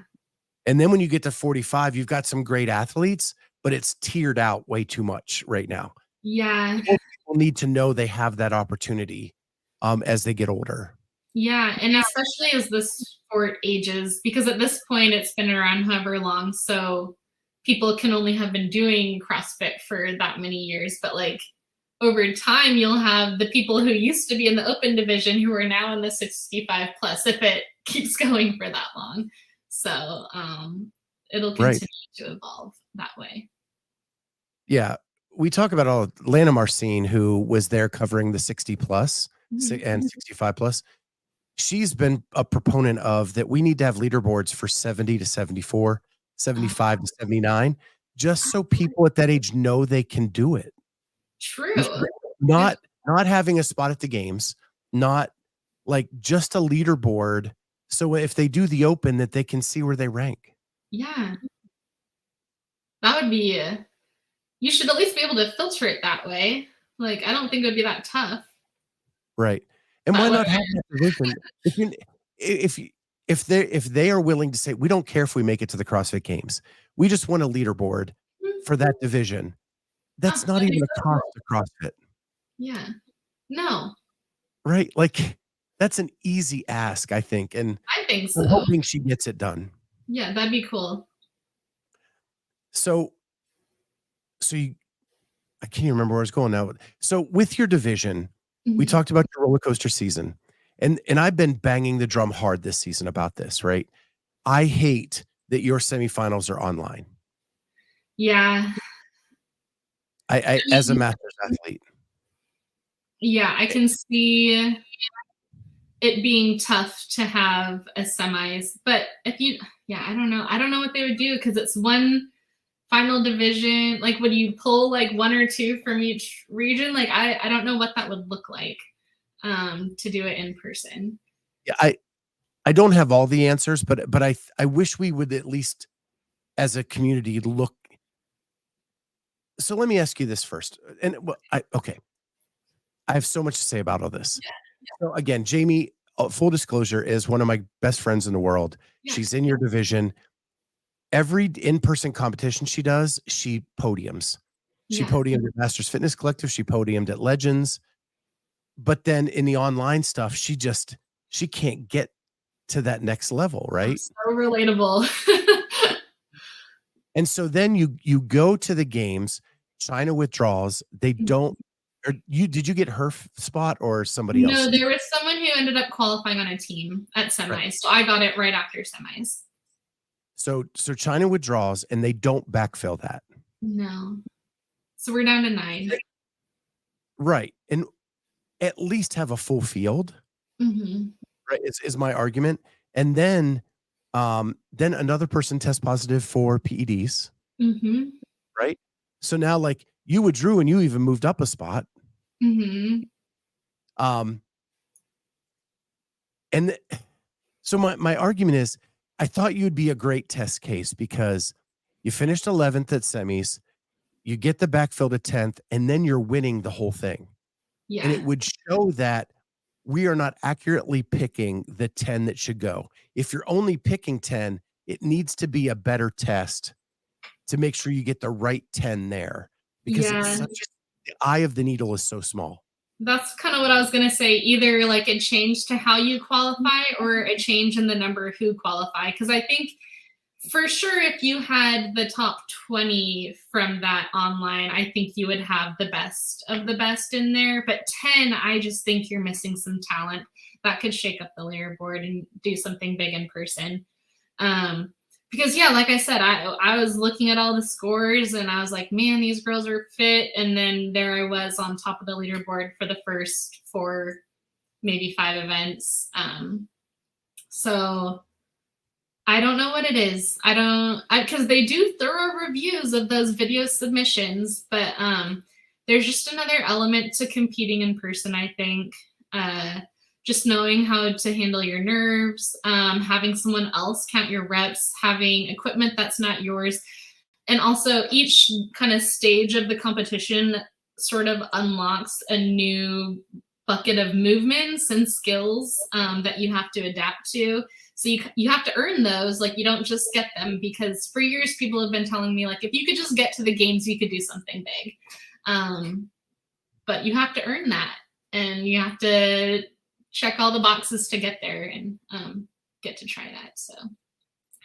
And then when you get to 45, you've got some great athletes, but it's tiered out way too much right now. Yeah. More people need to know they have that opportunity, as they get older. Yeah. And especially as this sport ages, because at this point it's been around however long, so people can only have been doing CrossFit for that many years. But like over time, you'll have the people who used to be in the open division who are now in the 65 plus if it keeps going for that long. So it'll Right. continue to evolve that way. Yeah. We talk about all Lana Marcine, who was there covering the 60 plus Mhm. and 65 plus. She's been a proponent of that we need to have leaderboards for 70 to 74, Uh, 75 to 79, just so people at that age know they can do it. N true. Good. not not having a spot at the games, not like just a leaderboard, so if they do the open that they can see where they rank. Yeah, that would be. You should at least be able to filter it that way. Like, I don't think it would be that tough. Right. And That why way. not have that division? If you if you if they are willing to say, "We don't care if we make it to the CrossFit Games. We just want a leaderboard Mm, for that division." oh, That's not that'd be even a so cost cool. to CrossFit, Yeah. No, right? Like, that's an easy ask, I think, and I think I'm so. hoping she gets it done. Yeah, that'd be cool. So so I can't even remember where I was going now. So with your division, we Mhm. talked about your roller coaster season, and I've been banging the drum hard this season about this, right? I hate that your semifinals are online. Yeah. I I as a mean, masters athlete. yeah, I can see it being tough to have a semis, but if you yeah, I don't know what they would do because it's one final division. Like, would you pull like one or two from each region? Like, I don't know what that would look like to do it in person. Yeah, I don't have all the answers, but I wish we would at least as a community look. So let me ask you this first. And well, okay, I have so much to say about all this. So again, Jamie, full disclosure, is one of my best friends in the world. Yeah, She's in your division. Every in-person competition she does, she podiums. She yeah, podiumed at Masters Fitness Collective. She podiumed at Legends. But then in the online stuff, she can't get to that next level, right? so relatable. And so then you go to the games, China withdraws. They don't. Or did you get her spot or somebody No, else's? there was someone who ended up qualifying on a team at Right. semis, so I got it right after semis. So China withdraws and they don't backfill that. No, so we're down to 9. Right. And at least have a full field, Mhm, right? Is my argument. And then another person tests positive for PEDs, mhm, right? So now like you withdrew and you even moved up a spot. mhm. Um, and so my argument is I thought you'd be a great test case because you finished 11th at semis, you get the backfill to 10th, and then you're winning the whole thing. And it Yeah, would show that we are not accurately picking the 10 that should go. If you're only picking 10, it needs to be a better test to make sure you get the right 10 there because it's yeah. such the eye of the needle is so small. That's kinda what I was gonna say, either, like, a change to how you qualify or a change in the number who qualify. Because I think for sure if you had the top 20 from that online, I think you would have the best of the best in there, but 10, I just think you're missing some talent that could shake up the leaderboard and do something big in person. Um, because yeah, like I said, I was looking at all the scores and I was like, man, these girls are fit. And then there I was on top of the leaderboard for the first 4, maybe 5 events. So I don't know what it is. I don't because they do thorough reviews of those video submissions, but there's just another element to competing in person, I think. Just knowing how to handle your nerves, having someone else count your reps, having equipment that's not yours, and also each kind of stage of the competition sort of unlocks a new bucket of movements and skills that you have to adapt to. So you have to earn those. Like, you don't just get them, because for years people have been telling me, like, if you could just get to the games, you could do something big. Um, but you have to earn that, and you have to check all the boxes to get there and get to try that. So I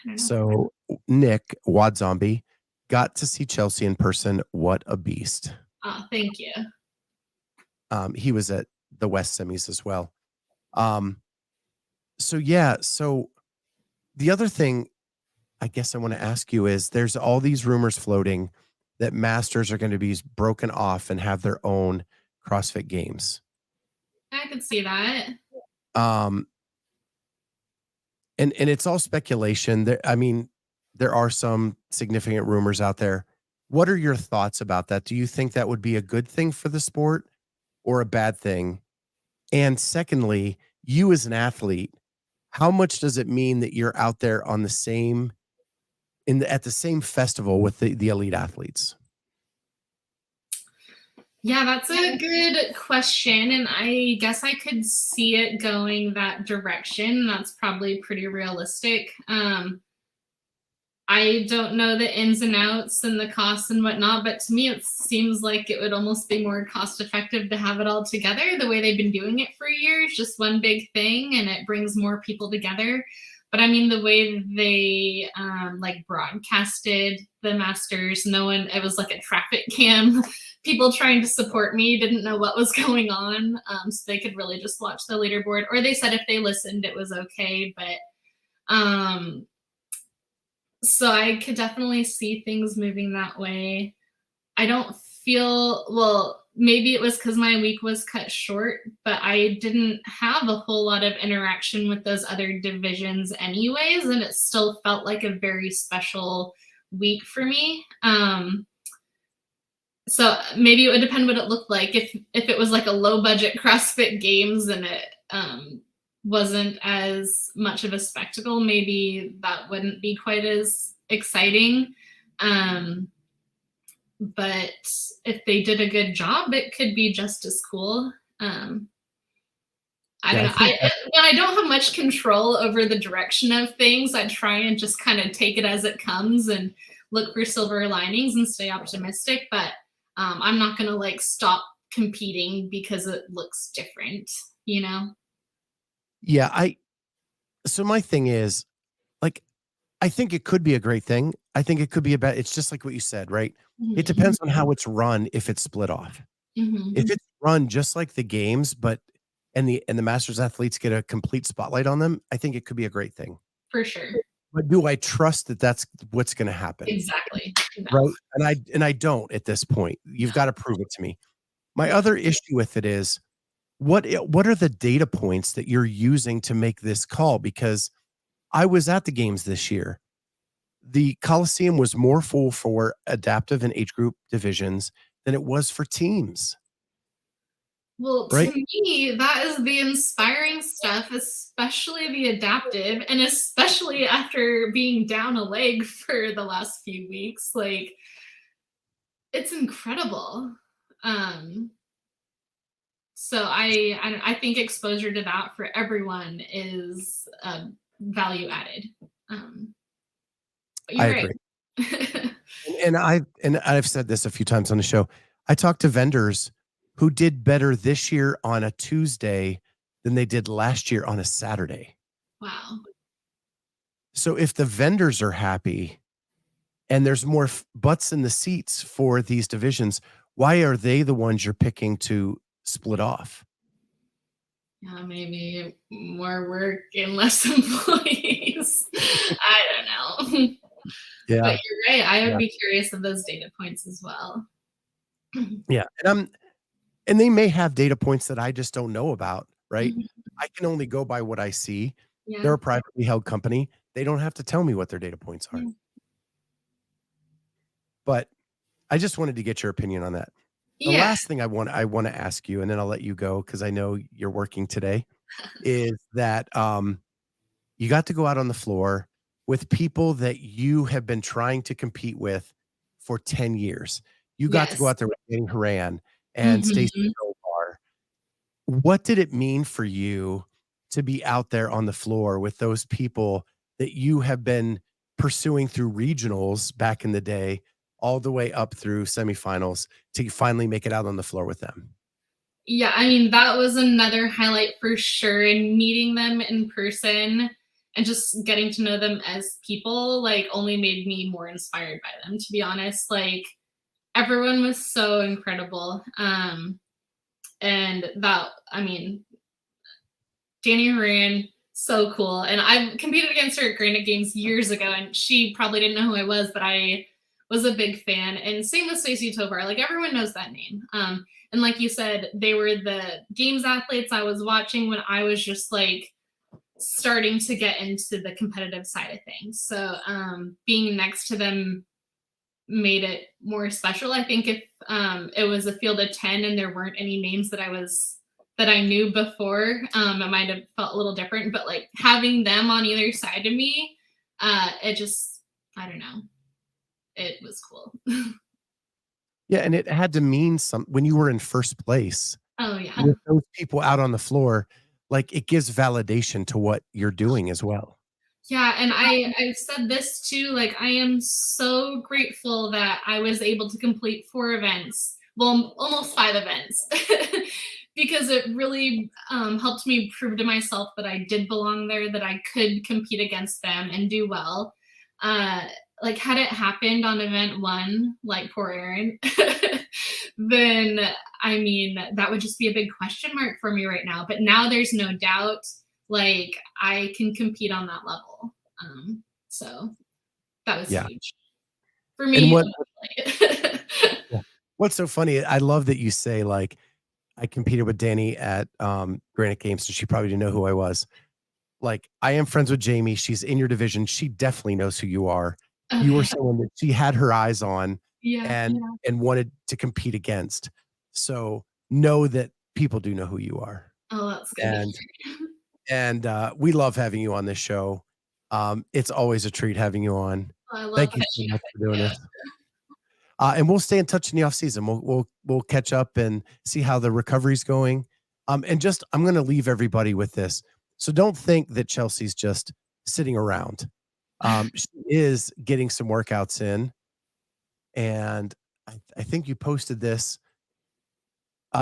don't know. So Nick Wad Zombie got to see Chelsea in person. What a beast. Oh, thank you. He was at the West semis as well. Um, so yeah, so the other thing I guess I want to ask you is there's all these rumors floating that masters are going to be broken off and have their own CrossFit games. I could see that. Um, and it's all speculation. There, I mean, there are some significant rumors out there. What are your thoughts about that? Do you think that would be a good thing for the sport or a bad thing? And secondly, you as an athlete, how much does it mean that you're out there on the same at the same festival with the elite athletes? Yeah, that's a good question. And I guess I could see it going that direction. That's probably pretty realistic. I don't know the ins and outs and the costs and whatnot, but to me, it seems like it would almost be more cost effective to have it all together the way they've been doing it for years, just one big thing, and it brings more people together. But I mean, the way they like broadcasted the masters, no one, it was like a traffic cam. People trying to support me didn't know what was going on. So they could really just watch the leaderboard. Or they said if they listened, it was okay. But so I could definitely see things moving that way. I don't feel, well, maybe it was because my week was cut short, but I didn't have a whole lot of interaction with those other divisions anyways, and it still felt like a very special week for me. So maybe it would depend what it looked like. If it was like a low budget CrossFit Games and it wasn't as much of a spectacle, maybe that wouldn't be quite as exciting. But if they did a good job, it could be just as cool. I don't know. When I don't have much control over the direction of things, I try and just kind of take it as it comes and look for silver linings and stay optimistic. But I'm not going to like stop competing because it looks different, you know? Yeah, so my thing is, like, I think it could be a great thing. I think it could be it's just like what you said, right? It Mhm. depends on how it's run if it's split off. If Mhm. it's run just like the games, but and the masters athletes get a complete spotlight on them, I think it could be a great thing. For sure. But do I trust that that's what's gonna happen? Exactly. No. Right? And I don't at this point. You've gotta prove it to me. My Yeah. other issue with it is what are the data points that you're using to make this call? Because I was at the games this year. The Coliseum was more full for adaptive and age group divisions than it was for teams, Well, to right? me, that is the inspiring stuff, especially the adaptive, and especially after being down a leg for the last few weeks. Like, it's incredible. Um, so I think exposure to that for everyone is value added. But I you're agree. right. And I've said this a few times on the show. I talked to vendors who did better this year on a Tuesday than they did last year on a Saturday. Wow. So if the vendors are happy and there's more butts in the seats for these divisions, why are they the ones you're picking to split off? Yeah, maybe more work and less employees. I don't know. But Yeah. you're right. I would Yeah. be curious of those data points as well. Yeah. And they may have data points that I just don't know about, right? Mhm. I can only go by what I see. Yeah. They're a privately held company. They don't have to tell me what their data points are. Yeah. But I just wanted to get your opinion on that. The Yeah. last thing I want to ask you, and then I'll let you go because I know you're working today, is that you got to go out on the floor with people that you have been trying to compete with for 10 years. You got to go Yes. out there with Danny Horan and Stacey Mhm. Tovar. What did it mean for you to be out there on the floor with those people that you have been pursuing through regionals back in the day, all the way up through semifinals to finally make it out on the floor with them? Yeah, I mean, that was another highlight for sure, and meeting them in person and just getting to know them as people, like, only made me more inspired by them, to be honest. Like, everyone was so incredible. And that, I mean, Danny Horan, so cool. And I competed against her at Granite Games years ago, and she probably didn't know who I was, but I was a big fan. And same with Stacey Tovar. Like everyone knows that name. And like you said, they were the games athletes I was watching when I was just like starting to get into the competitive side of things. So being next to them made it more special. I think if it was a field of 10 and there weren't any names that I knew before, it might have felt a little different. But like having them on either side of me, it just, I don't know, it was cool. Yeah, and it had to mean some when you were in first place Oh yeah. with those people out on the floor, like, it gives validation to what you're doing as well. Yeah, and I've said this too, like, I am so grateful that I was able to complete 4 events, well, almost 5 events, because it really helped me prove to myself that I did belong there, that I could compete against them and do well. Uh, like had it happened on event one, like poor Aaron, then I mean that would just be a big question mark for me right now. But now there's no doubt, like I can compete on that level. So that was Yeah. huge for And me. yeah. What's so funny, I love that you say, like, I competed with Danny at Granite Games, so she probably didn't know who I was. Like, I am friends with Jamie. She's in your division. She definitely knows who you are. You were Okay. someone that she had her eyes on Yeah. and wanted to compete against. So know that people do know who you are. Oh, that's good to And hear. we love having you on this show. It's always a treat having you on. I love Thank you so catching up much for with doing you. this. And we'll stay in touch in the off season. We'll catch up and see how the recovery's going. And just I'm going to leave everybody with this. So don't think that Chelsea's just sitting around. She is getting some workouts in, and I think you posted this.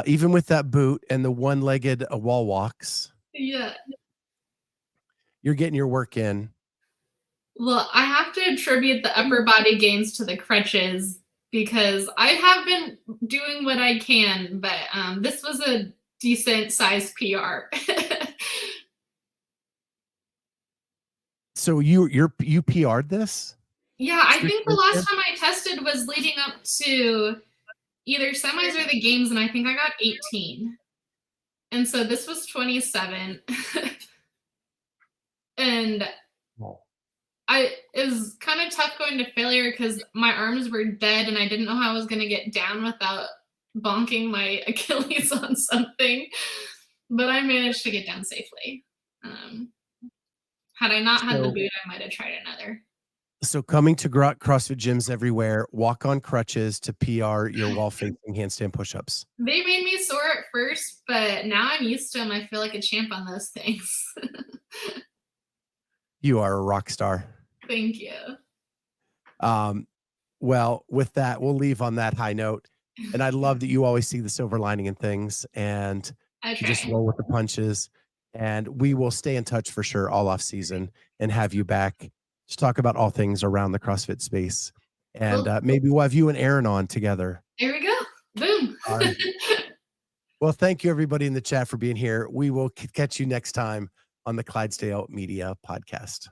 Even with that boot and the one-legged wall walks, Yeah. you're getting your work in. Well, I have to attribute the upper body gains to the crutches because I have been doing what I can, but this was a decent size PR. So you PR'd this? Yeah, I Street think the Fighter? last time I tested was leading up to either semis or the games, and I think I got 18. And so this was 27. And Oh. it was kind of tough going to failure because my arms were dead and I didn't know how I was going to get down without bonking my Achilles on something. But I managed to get down safely. Had I not had the So boot, I might have tried another. So coming to CrossFit gyms everywhere, walk on crutches to PR your wall facing handstand push-ups. They made me sore at first, but now I'm used to them. I feel like a champ on those things. You are a rock star. Thank you. Well, with that, we'll leave on that high note. And I love that you always see the silver lining in things and I you just try. roll with the punches. And we will stay in touch for sure all off season and have you back to talk about all things around the CrossFit space. And Cool. maybe we'll have you and Aaron on together. There we go. Boom. All right. Well, thank you everybody in the chat for being here. We will catch you next time on the Clydesdale Media Podcast.